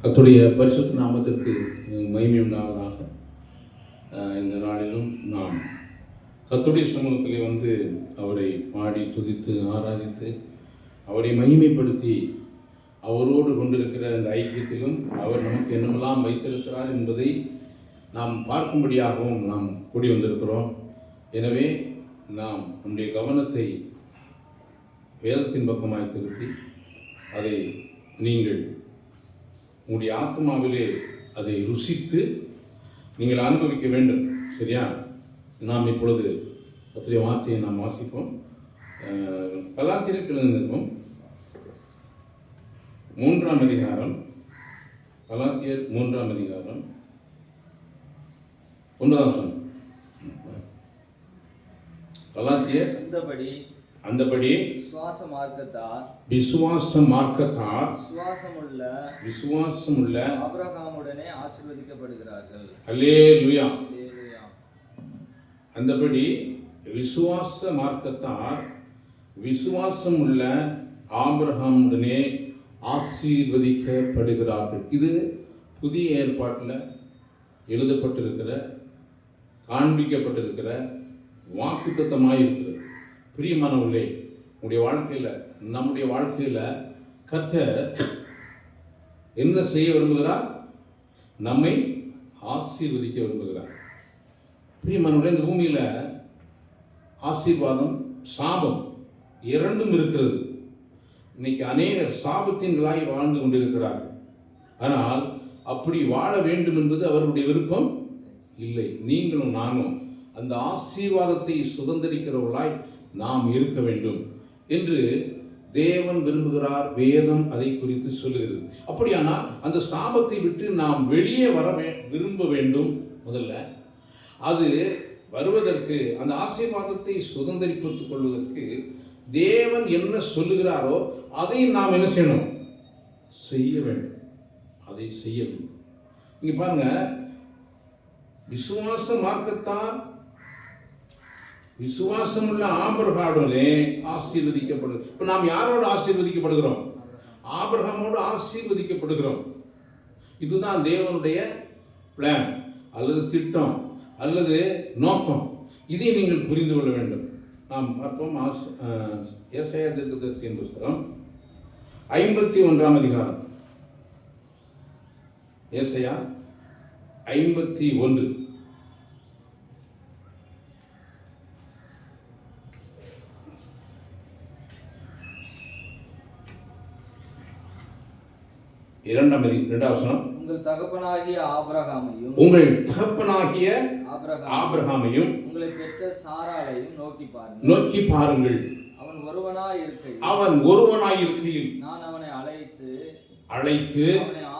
கர்த்தருடைய பரிசுத்த நாமத்திற்கு மகிமை உண்டாவதாக. இந்த நாளிலும் நாம் கர்த்தருடைய சமூகத்திலே வந்து அவரை பாடி துதித்து ஆராதித்து அவரை மகிமைப்படுத்தி அவரோடு கொண்டிருக்கிற அந்த ஐக்கியத்திலும் அவர் நமக்கு என்னமெல்லாம் வைத்திருக்கிறார் என்பதை நாம் பார்க்கும்படியாகவும் நாம் கூடி வந்திருக்கிறோம். எனவே நாம் நம்முடைய கவனத்தை வேதத்தின் பக்கமாய் திருத்தி அதை நீங்கள் உங்களுடைய ஆத்மாவிலே அதை ருசித்து நீங்கள் அனுபவிக்க வேண்டும். சரியா? நாம் இப்பொழுது கர்த்தருடைய வார்த்தையை நாம் வாசிப்போம். கலாத்தியருக்கு எழுதியிருக்கும் 3ஆம் அதிகாரம், கலாத்தியர் 3ஆம் அதிகாரம் 9ஆம் வசனம். கலாத்தியர் அந்தபடி விசுவாச மார்க்கத்தார் விசுவாசமுள்ள ஆபிரகாமுடனே ஆசீர்வதிக்கப்படுகிறார்கள். அல்லேலூயா. அந்தபடி விசுவாச மார்க்கத்தார் விசுவாசமுள்ள ஆபிரகாமுடனே ஆசீர்வதிக்கப்படுகிறார்கள். இது புதிய ஏற்பாட்டில் எழுதப்பட்டிருக்கிற, காண்பிக்கப்பட்டிருக்கிற வாக்குத்தத்தமாக இருக்கிறது. பிரியமானவர்களே, நம்முடைய வாழ்க்கையில் கர்த்தர் என்ன செய்ய விரும்புகிறார்? நம்மை ஆசீர்வதிக்க விரும்புகிறார். பிரியமானவர்களே, இந்த பூமியில் ஆசீர்வாதம், சாபம் இரண்டும் இருக்கிறது. இன்னைக்கு அநேகர் சாபத்தின்களாய் வாழ்ந்து கொண்டிருக்கிறார்கள். ஆனால் அப்படி வாழ வேண்டும் என்பது அவர்களுடைய விருப்பம் இல்லை. நீங்களும் நானும் அந்த ஆசீர்வாதத்தை சுதந்திரிக்கிறவர்களாய் நாம் இருக்க வேண்டும் என்று தேவன் விரும்புகிறார். வேதம் அதை குறித்து சொல்லுகிறது. அப்படியானால் அந்த சாபத்தை விட்டு நாம் வெளியே வர விரும்ப வேண்டும். முதல்ல அது வருவதற்கு, அந்த ஆசீர்வாதத்தை சுதந்திரித்துக் கொள்வதற்கு தேவன் என்ன சொல்லுகிறாரோ அதை நாம் என்ன செய்யணும்? செய்ய வேண்டும். அதை செய்ய வேண்டும். இங்க பாருங்க, விசுவாச மார்க்கத்தால் விசுவாசமுள்ள ஆபிரகாமுடனே ஆசீர்வதிக்கப்படுது. இப்ப நாம் யாரோடு ஆசீர்வதிக்கப்படுகிறோம்? ஆபிரகாமோடு ஆசீர்வதிக்கப்படுகிறோம். இதுதான் தேவனுடைய பிளான் அல்லது திட்டம் அல்லது நோக்கம். இதை நீங்கள் புரிந்து கொள்ள வேண்டும். நாம் பார்ப்போம். ஏசாயா தீர்க்கதரிசியின் புஸ்தகம் 51ஆம் அதிகாரம். ஏசாயா 51. இரண்டாவது வசனம். உங்கள் தகப்பனாகிய ஆபிரகாமையும் உங்களை பெற்ற சாராளையும் நோக்கி பாருங்கள். அவன் ஒருவனாய் இருக்கையில் நான் அவனை அழைத்து அவனை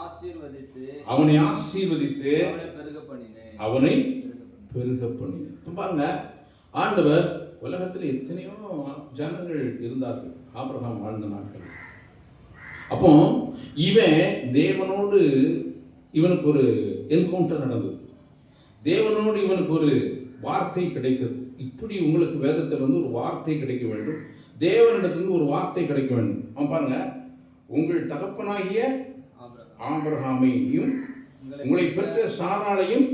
ஆசீர்வதித்து அவனை பெருக பண்ணினேன். பாருங்க, ஆண்டவர் உலகத்தில் எத்தனையோ ஜனங்கள் இருந்தார்கள் ஆபிரகாம் வாழ்ந்த நாட்கள். அப்போ இவன் தேவனோடு இவனுக்கு ஒரு என்கவுண்டர் நடந்தது. தேவனோடு இவனுக்கு ஒரு வார்த்தை கிடைத்தது. இப்படி உங்களுக்கு வேதத்தில் வந்து ஒரு வார்த்தை கிடைக்க வேண்டும், தேவனிடத்திலிருந்து ஒரு வார்த்தை கிடைக்க வேண்டும். அவன் பாருங்க, உங்கள் தகப்பனாகிய ஆபிரகாமையும் உங்களை பெற்ற சாராளையும்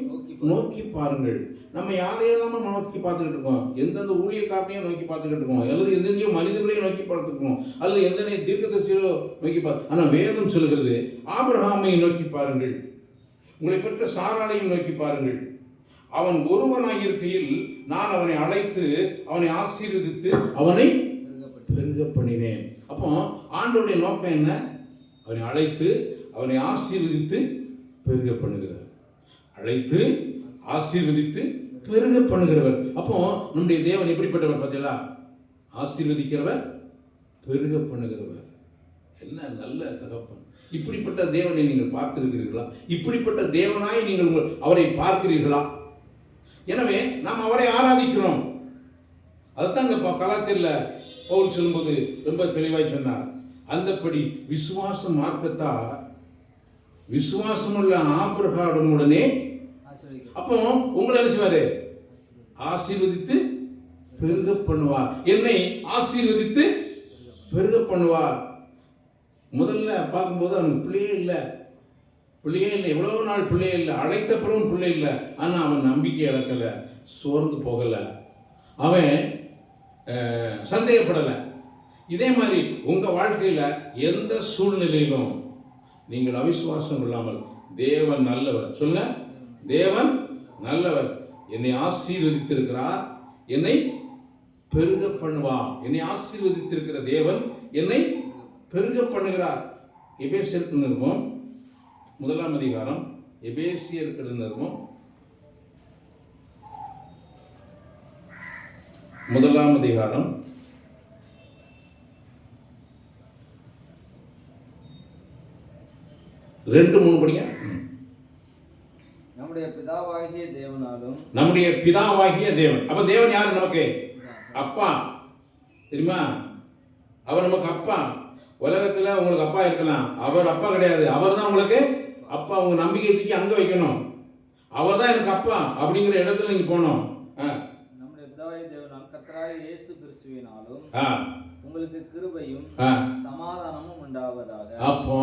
நோக்கி பாருங்கள். நம்ம யாரையெல்லாம் நம்ம நோக்கி பார்த்துக்கிட்டு இருக்கோம்? எந்தெந்த ஊழியக்காரனையும் நோக்கி பார்த்துக்கிட்டு இருக்கோம், அல்லது எந்தெந்தையோ மனிதர்களையும் நோக்கி பார்த்துருக்கோம், அல்லது எந்தெந்த தீர்க்கதரிசியோ நோக்கி ஆனால் வேதம் சொல்கிறது ஆபிரகாமை நோக்கி பாருங்கள், உங்களை பெற்ற சாராளையும் நோக்கி பாருங்கள். அவன் ஒருவனாய் இருக்கையில் நான் அவனை அழைத்து அவனை ஆசீர்வதித்து அவனை பெருக பண்ணினேன். அப்போ ஆண்டவருடைய நோக்கம் என்ன? அவனை அழைத்து அவனை ஆசீர்வதித்து பெருக பண்ணுகிறார். அழைத்து ஆசீர்வதித்து பெருக பண்ணுகிறவர். அப்போ நம்முடைய தேவன் எப்படிப்பட்டவர் பார்த்தீங்களா? ஆசீர்வதிக்கிறவர், பெருக பண்ணுகிறவர். என்ன நல்ல தகப்பன்! இப்படிப்பட்ட தேவனை நீங்கள் பார்த்திருக்கிறீர்களா? இப்படிப்பட்ட தேவனாய் நீங்கள் அவரை பார்க்கிறீர்களா? எனவே நாம் அவரை ஆராதிக்கிறோம். அதுதான் இந்த கலாத்தியரில் பவுல் சொல்லும்போது ரொம்ப தெளிவாய் சொன்னார். அந்தப்படி விசுவாச மார்க்கத்தால் விசுவாசமுள்ள ஆபிரகாமுடனே. அப்போ உங்களை என்ன செய்வாரு? ஆசீர்வதித்து பெருக பண்ணுவார். என்னை ஆசீர்வதித்து பெருக பண்ணுவார். முதல்ல பார்க்கும்போது அவனுக்கு பிள்ளையே இல்லை, பிள்ளையே இல்லை, எவ்வளவு நாள் பிள்ளையே இல்லை, அழைத்த பிறகும் பிள்ளை இல்லை. ஆனால் அவன் நம்பிக்கை இழக்கலை, சோர்ந்து போகலை, அவன் சந்தேகப்படலை. இதே மாதிரி உங்கள் வாழ்க்கையில் எந்த சூழ்நிலையிலும் நீங்கள் அவிசுவாசம் இல்லாமல் தேவன் நல்லவர், சொல்லுங்க, தேவன் நல்லவர், என்னை ஆசீர்வதித்திருக்கிறார், என்னை பெருக பண்ணுவார். என்னை ஆசீர்வதித்திருக்கிற தேவன் என்னை பெருக பண்ணுகிறார். எபேசியருக்கு நிருபம் 1ஆம் அதிகாரம், எபேசியருக்கு நிருபம் 1ஆம் அதிகாரம் 2-3 படிங்க. நம்முடைய பிதாவாகிய தேவனாலும், நம்முடைய பிதாவாகிய தேவன். அப்ப தேவன் யாரு? நமக்கு அப்பா, தெரியுமா? அவர் நமக்கு அப்பா. உலகத்துல உங்களுக்கு அப்பா இருக்கலாம், அவர் அப்பா கிடையாது. அவர் தான் உங்களுக்கு அப்பா. உங்க நம்பிக்கை தூக்கி அங்க வைக்கணும். அவர் தான் எனக்கு அப்பா அப்படிங்கிற இடத்துல நீங்க போனோம். நம்முடைய பிதாவாகிய தேவனாலும் கர்த்தராகிய இயேசு கிறிஸ்துவினாலும் உங்களுக்கு கிருபையும் சமாதானமும் உண்டாவதாக. அப்போ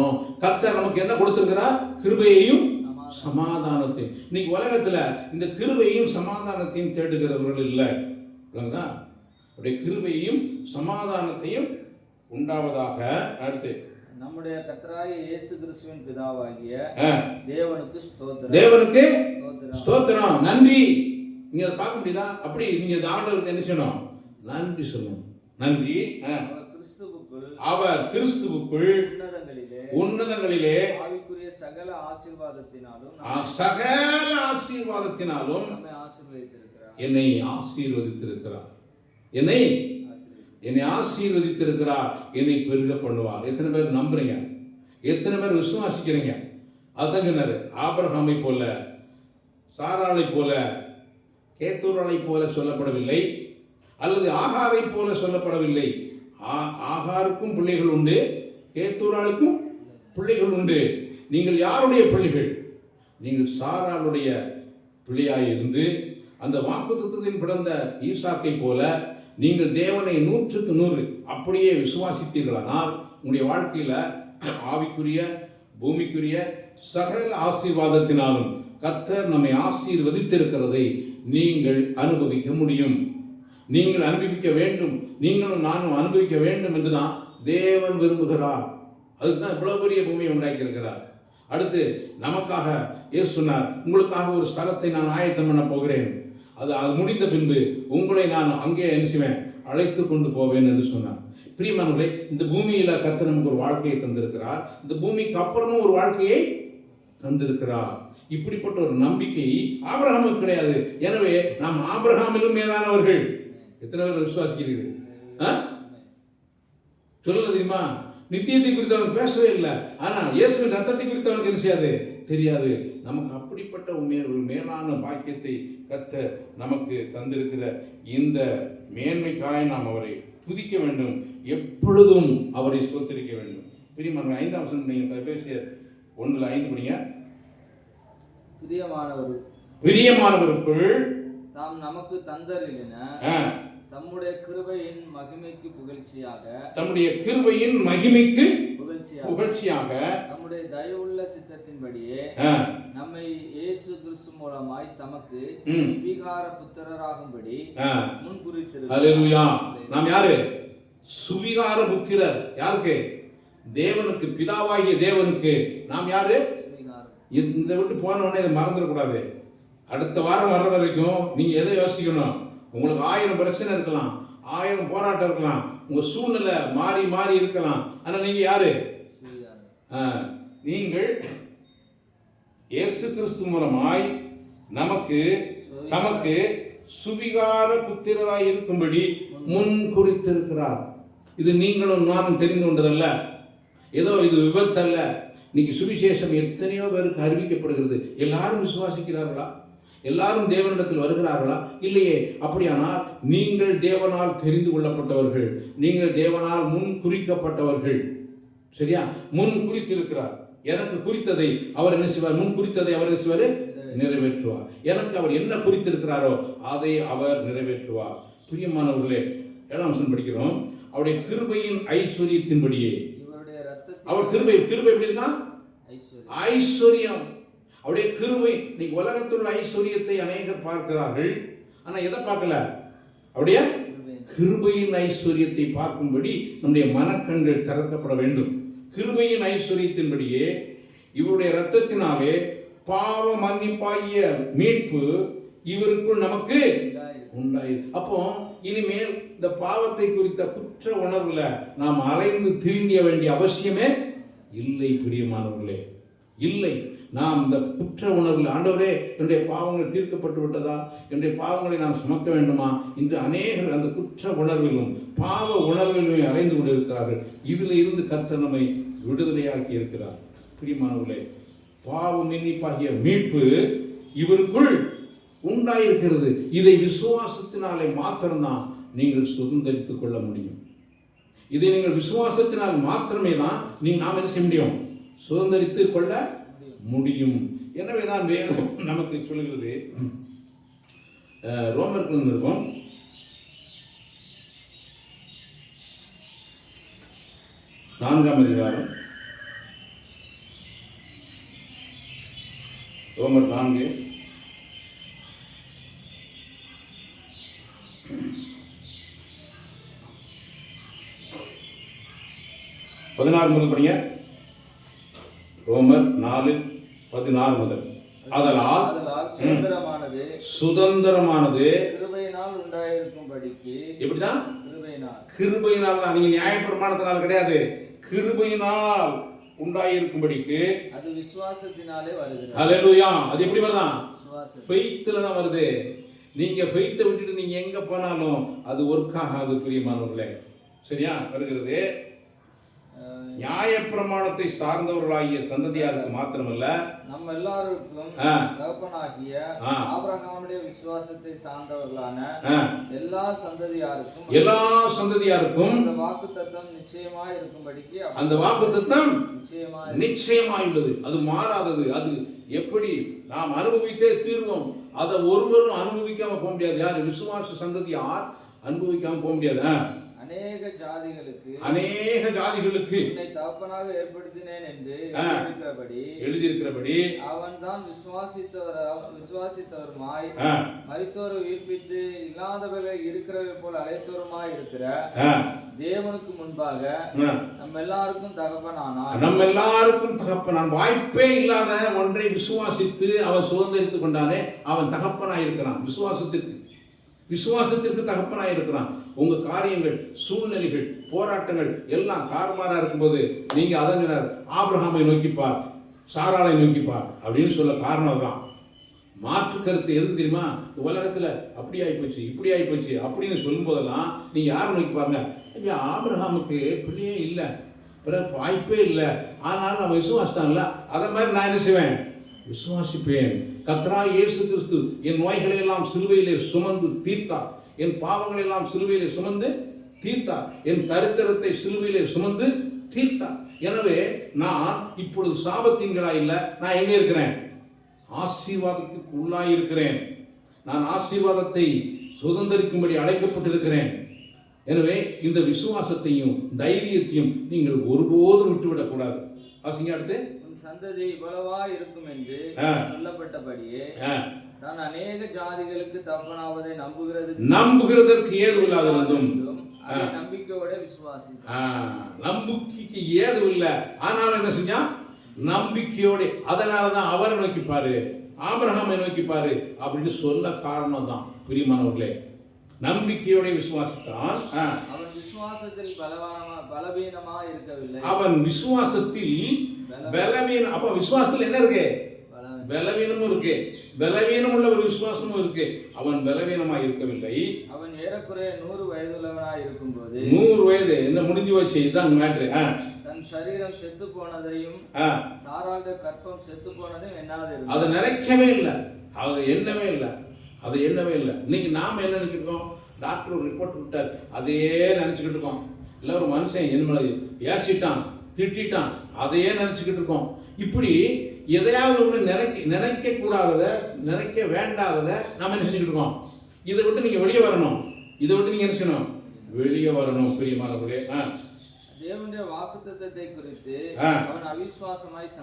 கர்த்தர் நமக்கு என்ன கொடுத்திருக்கிறார்? கிருபையையும் சமாதானத்தையும். இன்னைக்கு உலகத்துல இந்த கிருபையும் சமாதானத்தையும் தேடுகிறவர்கள் இல்லை. அப்படியே கிருபையும் சமாதானத்தையும் உண்டாவதாக. அடுத்து நம்முடைய கர்த்தராகிய இயேசு கிறிஸ்துவின் பிதாவாகிய தேவனுக்கு ஸ்தோத்திரம். தேவனுக்கு ஸ்தோத்திரம், நன்றி. நீங்க அதை பார்க்க முடியுதா? அப்படி நீங்க ஆண்டவருக்கு என்ன செய்யணும்? நன்றி சொல்லணும். நன்றி. அவர் கிறிஸ்துவுக்குள் உன்னதங்களிலே ஆவிக்குரிய சகல ஆசீர்வாதத்தினாலும் என்னை ஆசீர்வதித்திருக்கிறார். என்னை ஆசீர்வதித்திருக்கிறார், என்னை பெருக பண்ணுவார். எத்தனை பேர் நம்புறீங்க? எத்தனை பேர் விசுவாசிக்கிறீங்க? அதான் சொன்னாரு, ஆபிரகாமை போல, சாராளை போல, கேத்தூராளை போல சொல்லப்படவில்லை, அல்லது ஆகாரை போல சொல்லப்படவில்லை. ஆகாருக்கும் பிள்ளைகள் உண்டு, கேத்தூராளுக்கும் பிள்ளைகள் உண்டு. நீங்கள் யாருடைய பிள்ளைகள்? நீங்கள் சாராளுடைய பிள்ளையாய் இருந்து அந்த வாக்குத்தத்தத்தின் பிறந்த ஈசாக்கை போல நீங்கள் தேவனை 100க்கு 100 அப்படியே விசுவாசித்தீர்களானால் உங்களுடைய வாழ்க்கையில ஆவிக்குரிய பூமிக்குரிய சகல ஆசீர்வாதத்தினாலும் கர்த்தர் நம்மை ஆசீர்வதித்திருக்கிறதை நீங்கள் அனுபவிக்க முடியும். நீங்கள் அனுபவிக்க வேண்டும், நீங்களும் நானும் அனுபவிக்க வேண்டும் என்றுதான் தேவன் விரும்புகிறார். அதுக்குதான் இவ்வளவு பெரிய பூமியை உண்டாக்கி இருக்கிறார். அடுத்து நமக்காக இயேசு சொன்னார், உங்களுக்காக ஒரு ஸ்தலத்தை நான் ஆயத்தம் பண்ண போகிறேன், அது முடிந்த பின்பு உங்களை நான் அங்கே என்ன அழைத்து கொண்டு போவேன் என்று சொன்னார். பிரியமானவர்களே, இந்த பூமியில கர்த்தர் நமக்கு ஒரு வாழ்க்கையை தந்திருக்கிறார், இந்த பூமிக்கு அப்புறமும் ஒரு வாழ்க்கையை தந்திருக்கிறார். இப்படிப்பட்ட ஒரு நம்பிக்கை ஆபிரகாமுக்கு கிடையாது. எனவே நாம் ஆபிரகாமிலும் மேலானவர்கள். எத்தனை பேர் விசுவாசிக்கிறீர்கள்? சொல்லல தெரியுமா? நித்தியத்தை குறித்து அவனுக்கு பேசவே இல்லை. ஆனா இயேசுவின் ரத்தத்தை குறித்து அவனுக்கு என்ன செய்யாது? தெரியாது. நமக்கு அப்படிப்பட்ட ஒரு மேலான பாக்கியத்தை கர்த்தர் நமக்கு தந்திருக்கிற இந்த மேன்மைக்காக நாம் அவரை துதிக்க வேண்டும், எப்பொழுதும் அவரை ஸ்தோத்திரிக்க வேண்டும். பிரியமான 5ஆம் வசனம் எபேசியர் 1:5 படிங்க. பிரியமானவருக்குள் தாம் நமக்கு தந்தரின தம்முடைய கிருபையின் மகிமைக்கு புகழ்ச்சியாக, தம்முடைய கிருபையின் மகிமைக்கு புகழ்ச்சியாக தம்முடைய தயவுள்ள சித்தத்தின்படியே நம்மை இயேசு கிறிஸ்து மூலமாய் தமக்கு சுவிகார புத்திரராகும்படி முன்குறித்திருக்கிறார். ஹல்லேலூயா. நாம் யாரு? சுவிகார புத்திரர். யாருக்கு? தேவனுக்கு, பிதாவாகிய தேவனுக்கு. நாம் யாரு? இந்த விட்டு போன உடனே இதை மறந்துடக்கூடாது. அடுத்த வாரம் வர்ற வரைக்கும் நீங்க எதை யோசிக்கணும்? உங்களுக்கு 1000 பிரச்சனை இருக்கலாம், 1000 போராட்டம் இருக்கலாம், உங்க சூழ்நிலை மாறி மாறி இருக்கலாம். ஆனா நீங்க யாரு? நீங்கள் இயேசு கிறிஸ்து மூலமாய் தமக்கு சுவிகார புத்திரராய் இருக்கும்படி முன் குறித்திருக்கிறார். இது நீங்களும் நானும் தெரிந்து கொண்டதல்ல, ஏதோ இது விபத்தல்ல. இன்னைக்கு சுவிசேஷம் எத்தனையோ பேருக்கு அறிவிக்கப்படுகிறது. எல்லாரும் விசுவாசிக்கிறார்களா? எல்லாரும் தேவனிடத்தில் வருகிறார்களா? இல்லையே. அப்படியானால் நீங்கள் தேவனால் தெரிந்து கொள்ளப்பட்டவர்கள், நீங்கள் தேவனால் முன் குறிக்கப்பட்டவர்கள். சரியா? முன் குறித்திருக்கிறார். எனக்கு குறித்ததை அவர் என்ன செய்வார்? முன் குறித்ததை அவர் என்ன செய்வார்? நிறைவேற்றுவார். எனக்கு அவர் என்ன குறித்திருக்கிறாரோ அதை அவர் நிறைவேற்றுவார். பிரியமானவர்களே, 7ஆம் வசனம் படிக்கிறோம். அவருடைய கிருபையின் ஐஸ்வரியத்தின்படியே, அவர் கிருபை எப்படி இருக்கான்? ஐஸ்வர்யம், அவருடைய கிருபை. இன்னைக்கு உலகத்தில் உள்ள ஐஸ்வர்யத்தை அநேகர் பார்க்கிறார்கள், ஆனா எதை பார்க்கல? அவருடைய கிருபையின் ஐஸ்வர்யத்தை பார்க்கும்படி நம்முடைய மனக்கண்கள் திறக்கப்பட வேண்டும். கிருபையின் ஐஸ்வர்யத்தின்படியே இவருடைய இரத்தத்தினாலே பாவ மன்னிப்பாகிய மீட்பு இவருக்குள் நமக்கு உண்டாயிருக்கு. அப்போ இனிமேல் இந்த பாவத்தை குறித்த குற்ற உணர்வுல நாம் அலைந்து திரிந்த வேண்டிய அவசியமே இல்லை பிரியமானவர்களே, இல்லை. நாம் இந்த குற்ற உணர்வில், ஆண்டவரே என்னுடைய பாவங்கள் தீர்க்கப்பட்டு விட்டதா, என்னுடைய பாவங்களை நாம் சுமக்க வேண்டுமா, இன்று அநேகர் அந்த குற்ற உணர்விலும் பாவ உணர்விலும் அலைந்து கொண்டிருக்கிறார்கள். இதில் இருந்து கர்த்தர் நம்மை விடுதலையாக்கி இருக்கிறார். பிரியமானவர்களே, பாவ மன்னிப்பாகிய மீட்பு இவருக்குள் உண்டாயிருக்கிறது. இதை விசுவாசத்தினாலே மாத்திரம்தான் நீங்கள் சுதந்தரித்துக் கொள்ள முடியும். இதை நீங்கள் விசுவாசத்தினால் மாத்திரமே தான் நாம் என்ன செய்ய முடியும்? சுதந்தரித்துக் கொள்ள முடியும். எனவேதான் வேதம் நமக்கு சொல்கிறது. ரோமர்கள் நிருபம் 4ஆம் அதிகாரம், ரோமர் 4 16 முதல் படிங்க. ரோமர் 4:16 முதல். அதனால் சுதந்திரமானது கிருபையினால் உண்டாயிருக்கும்படிக்கு. எப்படிதான்? கிருபையினால் தான். நீங்க நியாயப்பிரமாணத்தினால் கிடையாது, கிருபையினால் உண்டாயிருக்கும்படிக்கு. அது விசுவாசத்தினாலே வருகிறது. ஹல்லேலூயா. அது எப்படி வருதான்? ஃபெய்த்ல தான் வருது. நீங்க ஃபெய்த்தை விட்டுட்டு நீங்க எங்க போனாலும் அது ஒர்க் ஆகாது பிரியமானவர்களே. சரியா? வருகிறது. நியாயப்பிரமாணத்தை சார்ந்தவர்களாகிய சந்ததியாருக்கு மாத்திரமல்ல, நம்ம எல்லாருக்கும் தகப்பனாகிய ஆபிரகாமுடைய விசுவாசத்தை சார்ந்தவர்களான எல்லா சந்ததியாருக்கும் அந்த வாக்குத்தத்தம் நிச்சயமாய் இருக்கும்படிக்கு. அந்த வாக்குத்தத்தம் நிச்சயமாய் உள்ளது, அது மாறாதது. அது எப்படி நாம் அனுபவித்தே தீர்வோம். அதை ஒருவரும் அனுபவிக்காம போக முடியாது. யார்? விசுவாச சந்ததியார் அனுபவிக்காம போக முடியாது. அநேக ஜாதிகளுக்கு உன்னை தகப்பனாக ஏற்படுத்தினேன் என்று எழுதியிருக்கிறபடி அவன் தான் விசுவாசித்தவருமாய் மரித்தோரை உயிர்ப்பித்து இல்லாதவர்களை இருக்கிறவை போல அழைத்தவருமாய் இருக்கிற தேவனுக்கு முன்பாக நம்ம எல்லாருக்கும் தகப்பனான். வாய்ப்பே இல்லாத ஒன்றை விசுவாசித்து அவன் சுதந்திரித்துக் கொண்டானே, அவன் தகப்பனாய் இருக்கிறான். விசுவாசத்திற்கு தகப்பனாய் இருக்கிறான். உங்க காரியங்கள், சூழ்நிலைகள், போராட்டங்கள் எல்லாம் காரமாரா இருக்கும்போது நீங்க அதங்கினார் ஆபிரகாமை நோக்கிப்பார், சாராளை நோக்கிப்பார் அப்படின்னு சொல்ல காரணம் தான். மாற்று கருத்து எதுக்கு தெரியுமா? உலகத்துல அப்படி ஆயிப்போச்சு, இப்படி ஆயிப்போச்சு அப்படின்னு சொல்லும் போதெல்லாம் நீங்க யாரை நோக்கி பாருங்க, ஐயா ஆபிரகாமுக்கு பிள்ளையே இல்லை, பிறகு வாய்ப்பே இல்லை, ஆனாலும் நான் விசுவாசித்தான்ல, அதை மாதிரி நான் என்ன செய்வேன்? விசுவாசிப்பேன். கர்த்தராகிய இயேசு கிறிஸ்து என் நோய்களை எல்லாம் சிலுவையிலே சுமந்து தீர்த்தார், என் பாவங்களை எல்லாம் சிலுவையிலே சுமந்து தீர்த்தார், என் தரித்திரத்தை சிலுவையிலே சுமந்து தீர்த்தார். எனவே நான் இப்பொழுது சாபத்தின்களா இல்லை, நான் எங்க இருக்கிறேன்? ஆசீர்வாதத்துக்கு உள்ளாயிருக்கிறேன். நான் ஆசீர்வாதத்தை சுதந்திரிக்கும்படி அழைக்கப்பட்டிருக்கிறேன். எனவே இந்த விசுவாசத்தையும் தைரியத்தையும் நீங்கள் ஒருபோதும் விட்டுவிடக்கூடாது. ஆசிங்க அடுத்து சந்ததி இவ்வளவா இருக்கும் என்று சொல்லப்பட்டபடியே நான் அநேக ஜாதிகளுக்கு தகப்பனாவதை நம்புகிறதற்கு ஏதுவில்லாதிருந்தும் நம்பிக்கையோட விசுவாசி. நம்பிக்கைக்கு ஏதுவில்லை, ஆனாலும் என்ன செஞ்சா? நம்பிக்கையோட. அதனாலதான் அவரை நோக்கிப்பாரு, ஆபிரகாமை நோக்கிப்பாரு அப்படின்னு சொல்ல காரணம் தான் பிரியமானவர்களே. நம்பிக்கையோட விசுவாசித்தான். அவன் விசுவாசத்தில் பலவீனமா இருக்கவில்லை. அவன் விசுவாசத்தில் பலவீனம். அப்ப விசுவாசத்தில் என்ன இருக்கு? பலவீனமும் இருக்கு. பலவீனம் உள்ள ஒரு விசுவாசமும் இருக்கு. அவன் பலவீனமா இருக்கவில்லை. அவன் ஏறக்குறைய 100 வயதுள்ளவனாய் இருக்கும்போது, 100 வயது என்ன முடிஞ்சு வச்சு, இதுதான் மேட்ரு. தன் சரீரம் செத்து போனதையும் சாராளுடைய கற்பம் செத்து போனதையும் என்னாவது அதை நினைக்கவே இல்லை, அதை எண்ணவே இல்லை, அதை எண்ணவே இல்லை. இன்னைக்கு நாம என்ன நினைக்கிறோம்? டாக்டர் ஒரு ரிப்போர்ட் விட்டார், அதையே நினைச்சுக்கிட்டு இருக்கோம். இல்லை ஒரு மனுஷன் என்ன ஏசிட்டான், திட்டான், அதையே நினைச்சுக்கிட்டு இருக்கோம். இப்படி எதையாவது ஒன்று நினைக்க கூடாதத, நினைக்க வேண்டாததை நாம என்ன செஞ்சுக்கிட்டு இருக்கோம்? இதை விட்டு நீங்க வெளியே வரணும். இதை விட்டு நீங்க என்ன செய்யணும்? வெளியே வரணும் பிரியமானவர்களே. தேவனுடைய வாக்குத்தத்தத்தை குறித்து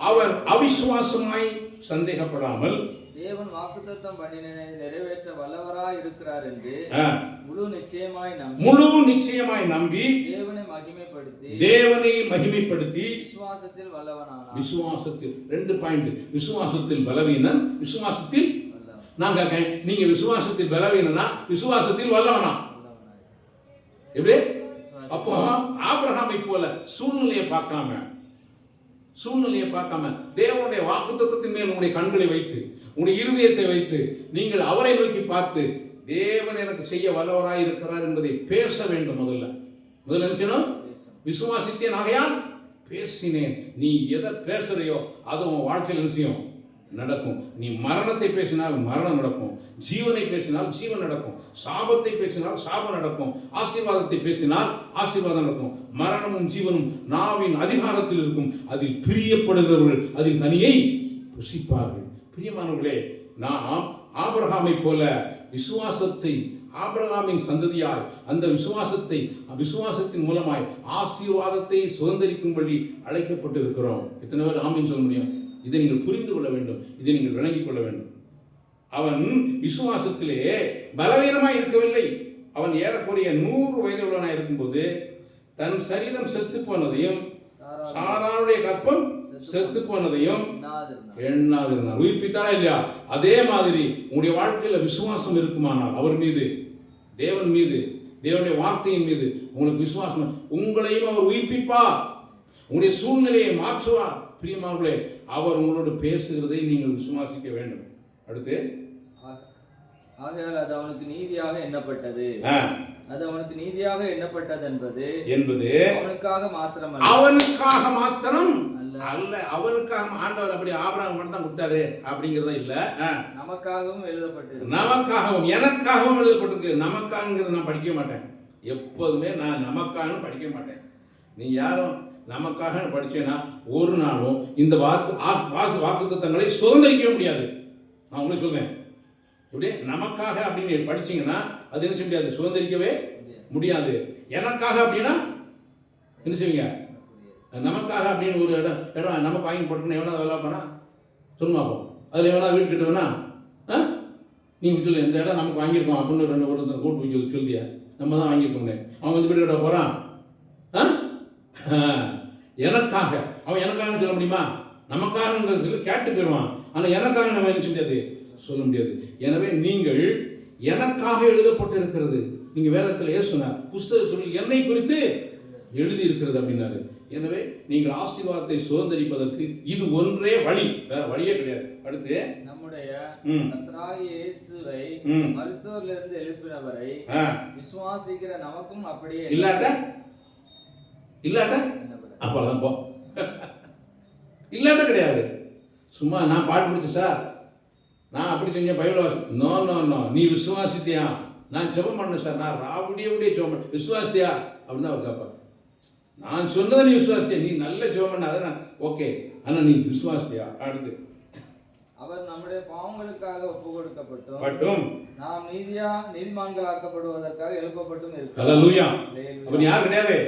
அவன் அவிசுவாசமாய் சந்தேகப்படாமல் தேவன் வாக்குத்தத்தம் பண்ணினதை நிறைவேற்ற வல்லவராய் இருக்கிறார் என்று முழு நிச்சயமாய் நம்பி தேவனை மகிமைப்படுத்தி விசுவாசத்தில் வல்லவனானான். விசுவாசத்தில் 2 பாயிண்ட். விசுவாசத்தில் பலவீனன், விசுவாசத்தில் நான் கேட்கேன், நீங்க விசுவாசத்தில் பலவீனனா விசுவாசத்தில் வல்லவனா? எப்படி? அப்போ ஆபிரகாமை போல சூழ்நிலையை பார்க்காம தேவனுடைய வாக்குத்தத்தத்தின் மேல் உங்களுடைய கண்களை வைத்து உங்களுடைய இருதயத்தை வைத்து நீங்கள் அவரை நோக்கி பார்த்து தேவன் எனக்கு செய்ய வல்லவராய் இருக்கிறார் என்பதை பேச வேண்டும். முதல்ல என்ன செய்யணும்? விசுவாசித்தேன் ஆகையால் பேசினேன். நீ எதை பேசுறையோ அது உன் வாழ்க்கையில் என்ன செய்யும்? நடக்கும். நீ மரணத்தை பேசினால் மரணம் நடக்கும், ஜீவனை பேசினால் ஜீவன் நடக்கும், சாபத்தை பேசினால் சாபம் நடக்கும், ஆசீர்வாதத்தை பேசினால் ஆசீர்வாதம் நடக்கும். மரணமும் ஜீவனும் நாவின் அதிகாரத்தில் இருக்கும். அதில் பிரியப்படுகிறவர்கள் அதில் கனியை புசிப்பார்கள். பிரியமானவர்களே, நாம் ஆபிரகாமை போல விசுவாசத்தை, ஆபிரகாமின் சந்ததியாய் அந்த விசுவாசத்தின் மூலமாய் ஆசீர்வாதத்தை சுதந்திரிக்கும்படி அழைக்கப்பட்டு இருக்கிறோம். எத்தனை பேர் ஆமீன் சொல்ல முடியும்? இதை நீங்கள் புரிந்து கொள்ள வேண்டும், இதை நீங்கள் விளங்கிக் கொள்ள வேண்டும். அவன் விசுவாசத்திலே பலவீனமாய் இருக்கவில்லை. அவன் ஏறக்குறைய 100 வயதுள்ளவனாய் இருக்கும்போது தன் சரீரம் செத்து போனதையும் சாராளுடைய கற்பம் செத்து போனதையும் எண்ணாதிருந்தார். உயிர்ப்பித்தாரா இல்லையா? அதே மாதிரி உங்களுடைய வாழ்க்கையில விசுவாசம் இருக்குமானால் அவர் மீது, தேவன் மீது, தேவனுடைய வார்த்தையின் மீது உங்களுக்கு விசுவாசம், உங்களையும் அவர் உயிர்ப்பிப்பார், உங்களுடைய சூழ்நிலையை மாற்றுவார். பிரியமானவர்களே, அவர் உங்களோடு பேசுகிறதை நீங்கள் விசுவாசிக்க வேண்டும். அடுத்து, ஆகையால் அது அவனுக்கு நீதியாக எண்ணப்பட்டது. அது அவனுக்கு நீதியாக எண்ணப்பட்டது என்பது அவனுக்காக மாத்திரம் அல்ல. அவனுக்காக ஆண்டவர் அப்படி ஆபிரகாம் மட்டும் தான் கொடுத்தாரு அப்படிங்கறத இல்ல, நமக்காகவும் எழுதப்பட்டது. நமக்காகவும் எனக்காகவும் எழுதப்பட்டிருக்கு. நமக்காகங்கிறத நான் படிக்க மாட்டேன். எப்போதுமே நான் நமக்காக படிக்க மாட்டேன். நீ யாரும் நமக்காக படிச்சேன்னா ஒரு நாளும் இந்த வாக்குத்தத்தங்களை சுதந்திரிக்க முடியாது. நான் உங்களுக்கு சொல்றேன், இப்படி நமக்காக அப்படின்னு படிச்சீங்கன்னா அது என்ன செய்ய முடியாது? சுதந்திரிக்கவே முடியாது. எனக்காக அப்படின்னா என்ன செய்வீங்க? நமக்காக அப்படின்னு ஒரு இடம் நமக்கு வாங்கி போட்டுன்னு எவனா வேலை பண்ணா சொல்லுமா? அப்போ அதில் எவனா வீடு கட்டுவேனா? நீங்கள் சொல்லு, இந்த இடம் நமக்கு வாங்கியிருக்கோம் அப்படின்னு ஒருத்தர் கூட்டு போய் சொல்லியா? நம்ம தான் வாங்கியிருக்கோங்க. அவன் வந்து வீடு கட்ட போகிறான். எனக்காக, அவன் எனக்காக சொல்ல முடியுமா? நமக்காக கேட்டு போயிடுவான். ஆனால் எனக்காக நம்ம என்ன செய்ய முடியாது? சொல்ல முடியாது. எனவே நீங்கள் எனக்காக எழுதப்பட்டு இருக்கிறது. நீங்க வேதத்தில் சொன்னார், புஸ்தகம் சொல்லி என்னை குறித்து எழுதி இருக்கிறது அப்படின்னாரு. எனவே நீங்கள் ஆசீர்வாதத்தை சுதந்திரிப்பதற்கு இது ஒன்றே வழி, வேற வழியே கிடையாது. அடுத்து, நம்முடைய கர்த்தராகிய இயேசுவை மருத்துவரிலிருந்து எழுப்பினவரை விசுவாசிக்கிற நமக்கும் அப்படியே இல்லாட்ட அப்பதான் போ இல்லாட்ட கிடையாது. சும்மா நான் பாட்டு பிடிச்ச சார், நான் அப்படி செஞ்சேன், பைபிள் வாசி, நோ நோ நோ, நீ விசுவாசித்தியா? நான் ஜெபம் பண்ண சார், நான் ராவுடியே ஜெபம் பண்ண, விசுவாசித்தியா அப்படின்னு அவர் கேட்பார். நான் சொன்னதை நீ விசுவாசித்தியா? நீ நல்ல ஜெபம் பண்ணாத, நான் ஓகே, ஆனால் நீ விசுவாசித்தியா? அடுத்து, அவர் நம்முடைய பாவங்களுக்காக ஒப்பு கொடுக்கப்பட்டும் நாம் நீதிமான்களாக்கப்படுவதற்காக எழுப்பப்பட்டும் இருக்கு. ஹல்லேலூயா. அப்ப நீ யார் கிடையாது?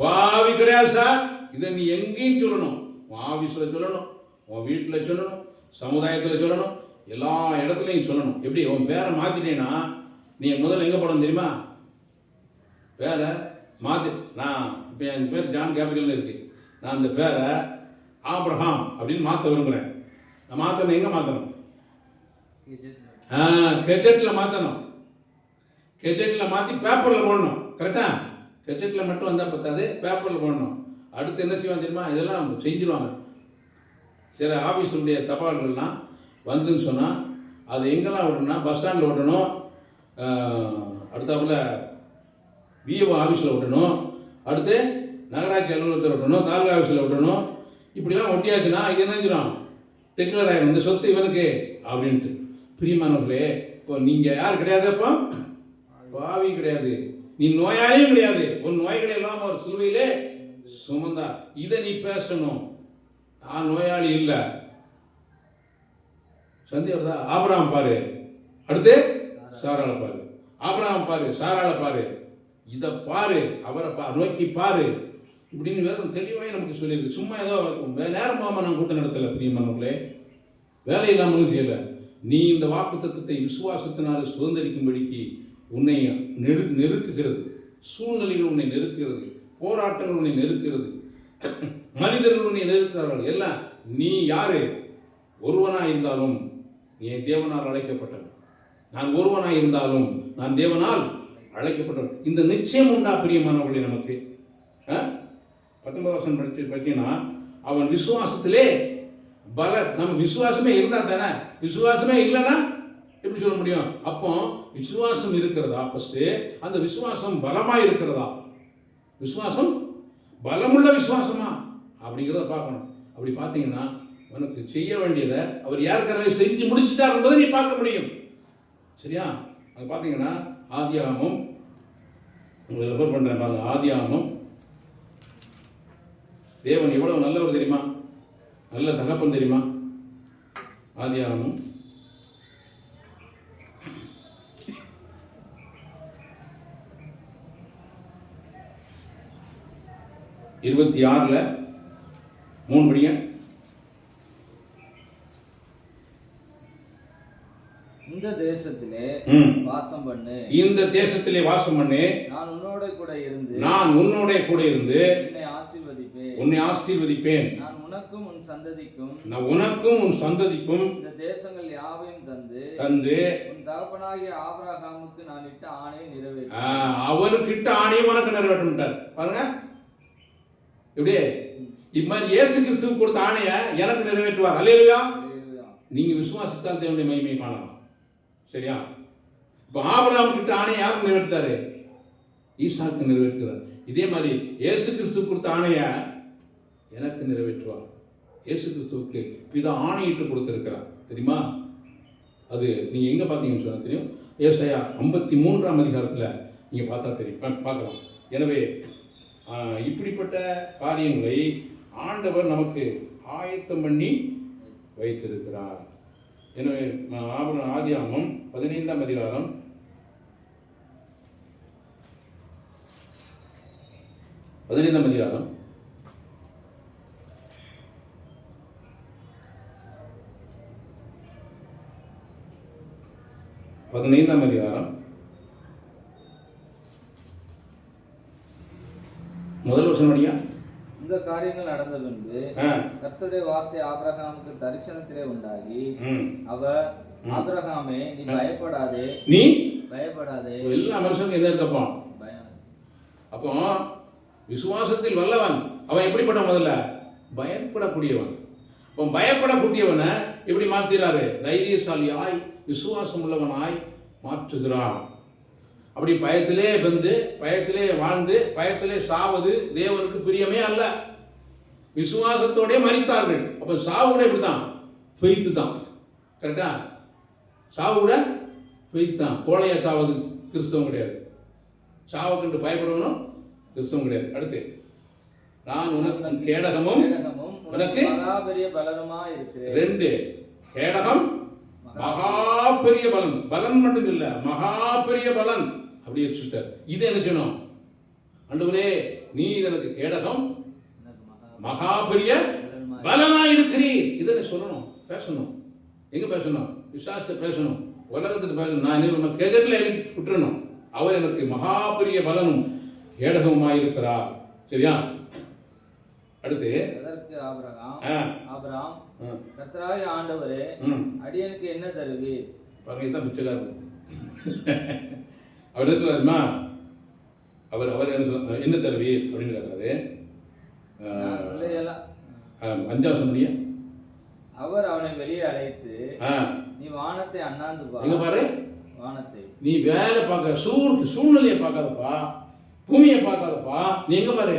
பாவி கிடையாது சார். இதை நீ எங்கேயும் சொல்லணும். உன் ஆபீஸில் சொல்லணும், உன் வீட்டில் சொல்லணும், சமுதாயத்தில் சொல்லணும், எல்லா இடத்துலையும் சொல்லணும். எப்படி? உன் பேரை மாற்றிட்டேன்னா நீ முதல்ல எங்கே போடணும் தெரியுமா? பேரை மாற்றி, நான் இப்போ என் பேர் ஜான் கேப்ரியல்னு இருக்கு, நான் அந்த பேரை ஆபிரகாம் அப்படின்னு மாற்ற விரும்புகிறேன். நான் மாற்றணும், எங்கே மாற்றணும்? கெஜெட்டில் மாற்றணும். கெஜெட்டில் மாற்றி பேப்பரில் போடணும். கரெக்டா? கெஜெட்டில் மட்டும் வந்தால் பத்தாது, பேப்பரில் போடணும். அடுத்து என்ன செய்வாங்க தெரியுமா? இதெல்லாம் செஞ்சிருவாங்க. சில ஆஃபீஸுடைய தபால்கள்லாம் வந்துன்னு சொன்னால் அது எங்கெல்லாம் விடணும்னா, பஸ் ஸ்டாண்டில் விடணும், அடுத்தாப்புல விஏஓ ஆஃபீஸில் விடணும், அடுத்து நகராட்சி அலுவலகத்தில் விடணும், தாலுகா ஆஃபீஸில் விடணும். இப்படிலாம் ஒட்டியாச்சுன்னா இது என்ன செஞ்சிடும்? டிக்ளேர் ஆகிடும், இந்த சொத்து இவனுக்கு அப்படின்ட்டு. பிரியமானவர்களே, இப்போ நீங்கள் யார் கிடையாது? அப்போ பாவி கிடையாது, நீ நோயாளியும் கிடையாது. உன் நோய்களை எல்லாம் ஒரு சிலுவையிலே சுமந்தா. இதை நீ பேசணும். நான் நோயாளி இல்லை. சந்தேகா? ஆபிரகாம் பாரு, அடுத்து சாராளை பாரு. ஆபிரகாம் பாரு, சாராளை பாரு. இதை பாரு, அவரை நோக்கி பாரு இப்படின்னு வேதம் தெளிவாக நமக்கு சொல்லியிருக்கு. சும்மா ஏதோ நேரம் போகாம நான் கூட்டம் நடத்தலை பிரியமானவர்களே, வேலை இல்லாமலும் செய்யலை. நீ இந்த வாக்குத்தத்தத்தை விசுவாசத்தினால சுதந்திரிக்கும்படிக்கு உன்னை நெருக்குகிறது, சூழ்நிலைகள் உன்னை நெருக்குகிறது, போராட்டங்கள் உன்னை நெருக்கிறது, மனிதர்கள் உன்னை நெருக்கிறார்கள். எல்லாம் நீ யாரு? ஒருவனாக இருந்தாலும் நீ தேவனால் அழைக்கப்பட்டவன். நான் ஒருவனாக இருந்தாலும் நான் தேவனால் அழைக்கப்பட்டவன். இந்த நிச்சயம் உண்டா பிரியமானவர்களே நமக்கு? 19 வருஷம் பார்த்தீங்கன்னா அவன் விசுவாசத்திலே நம்ம விசுவாசமே இருந்தா தானே, விசுவாசமே இல்லைன்னா எப்படி சொல்ல முடியும்? அப்போ விசுவாசம் இருக்கிறதா? ஃபர்ஸ்ட் அந்த விசுவாசம் பலமா இருக்கிறதா? விசுவாசம் பலமுள்ள விசுவாசமா அப்படிங்கிறத பார்க்கணும். அப்படி பார்த்தீங்கன்னா உனக்கு செய்ய வேண்டியதை அவர் யாருக்காக செஞ்சு முடிச்சுட்டார் என்பதை நீ பார்க்க முடியும். சரியா? அது பார்த்தீங்கன்னா ஆதியாகமம் உங்களுக்கு ரெஃபர் பண்றேன் பாருங்க. ஆதியாகமம், தேவன் எவ்வளவு நல்லவர் தெரியுமா? நல்ல தகப்பன் தெரியுமா? ஆதியாகமம் 26 3 படிங்க. இந்த தேசத்திலே வாசம் பண்ணு, இந்த தேசத்திலே வாசம் பண்ணு, நான் உன்னோட கூட இருந்து உன்னை ஆசீர்வதிப்பேன், நான் உனக்கும் உன் சந்ததிக்கும் இந்த தேசங்கள் யாவையும் தந்து உன் தகப்பனாகிய ஆபிரகாமுக்கு நான் இட்ட ஆணையை நிறைவேற்ற. அவனுக்கு இட்ட ஆணையை உனக்கு நிறைவேற்ற பாருங்க. இப்படியே இம்மாதிரி இயேசு கிறிஸ்துவுக்கு கொடுத்த ஆணையை எனக்கு நிறைவேற்றுவார். அல்லேலூயா. நீங்க விசுவாசித்தால் தேவனுடைய மகிமையை காணலாம். சரியா? இப்போ ஆபிரகாம் கிட்ட ஆணையை யாருக்கு நிறைவேற்றாரு? ஈசாக்கு நிறைவேற்றுகிறார். இதே மாதிரி இயேசு கிறிஸ்து கொடுத்த ஆணையை எனக்கு நிறைவேற்றுவார். இயேசு கிறிஸ்துவுக்கு பிதா ஆணையிட்டு கொடுத்திருக்கிறார். தெரியுமா? அது நீங்க எங்க பார்த்தீங்கன்னு சொன்னா தெரியும். ஏசாயா 53ஆம் அதிகாரத்தில் நீங்க பார்த்தா தெரியும், பார்க்கலாம். எனவே இப்படிப்பட்ட காரியங்களை ஆண்டவர் நமக்கு ஆயத்தம் பண்ணி வைத்திருக்கிறார். எனவே ஆதியாகமம் 15ஆம் அதிகாரம் 15ஆம் அதிகாரம் 15ஆம் அதிகாரம் முதல் வசனம் படியா. இந்த காரியங்கள் நடந்த பின்பு கர்த்தருடைய வார்த்தை ஆபிரகாமுக்கு தரிசனத்திலே உண்டாகி அவர், ஆபிரகாமே நீ பயப்படாதே, எல்லா மனுஷனுக்கும் என்ன இருக்கப்போ பயம். அப்போ விசுவாசத்தில் வல்லவன் அவன் எப்படிப்பட்ட? முதல்ல பயப்படக்கூடியவன். அப்போ பயப்படக்கூடியவனை எப்படி மாற்றுகிறாரு? தைரியசாலியாய் விசுவாசம் உள்ளவனாய் மாற்றுகிறார். அப்படி பயத்திலே வந்து பயத்திலே வாழ்ந்து பயத்திலே சாவது தேவனுக்கு பிரியமே அல்ல. விசுவாசத்தோட மரித்தார்கள். அப்ப சாவு கூட இப்படிதான், ஃபெய்த் தான். கரெக்டா? சாவு கூட ஃபெய்த் தான். கோழையா சாவது கிறிஸ்தவம் கிடையாது. சாவு கண்டு பயப்படுவனும் கிறிஸ்தவம் கிடையாது. அடுத்து, நான் உனக்கு கேடகமும் உனக்கு மகாபெரிய பலனுமா இருக்கிறேன். 2 கேடகம் மகா பெரிய பலன். பலன் மட்டும் இல்ல, மகா பெரிய பலன். அப்படி வச்சுட்டார். இது என்ன செய்யணும்? ஆண்டவரே நீர் எனக்கு கேடகம் மகா பெரிய பலனா இருக்கிறீர். இதை சொல்லணும், பேசணும். எங்க பேசணும்? விசுவாசத்தை பேசணும், உலகத்துக்கு பேசணும். நான் நம்ம கேடகத்துல விட்டுறணும். அவர் எனக்கு மகா பெரிய பலனும் கேடகமாய் இருக்கிறார். சரியா? அடுத்து, ஆபிரகாம் கர்த்தராகிய ஆண்டவரே அடியனுக்கு என்ன தருவீர்? பாருங்க, இதுதான் பிச்சைக்காரர். அவர் என்ன சொல்றாருமா? அவர் என்ன தருவீர் அப்படின்னு கேட்கறாரு. 5ஆம் வசனம். அவர் அவனை வெளியே அழைத்து, நீ வானத்தை அண்ணாந்து பார். எங்க பாரு? வானத்தை. நீ வேலை பார்க்க சூழ்நிலையை பார்க்காதப்பா, பூமியை பார்க்காதப்பா. நீ எங்க பாரு?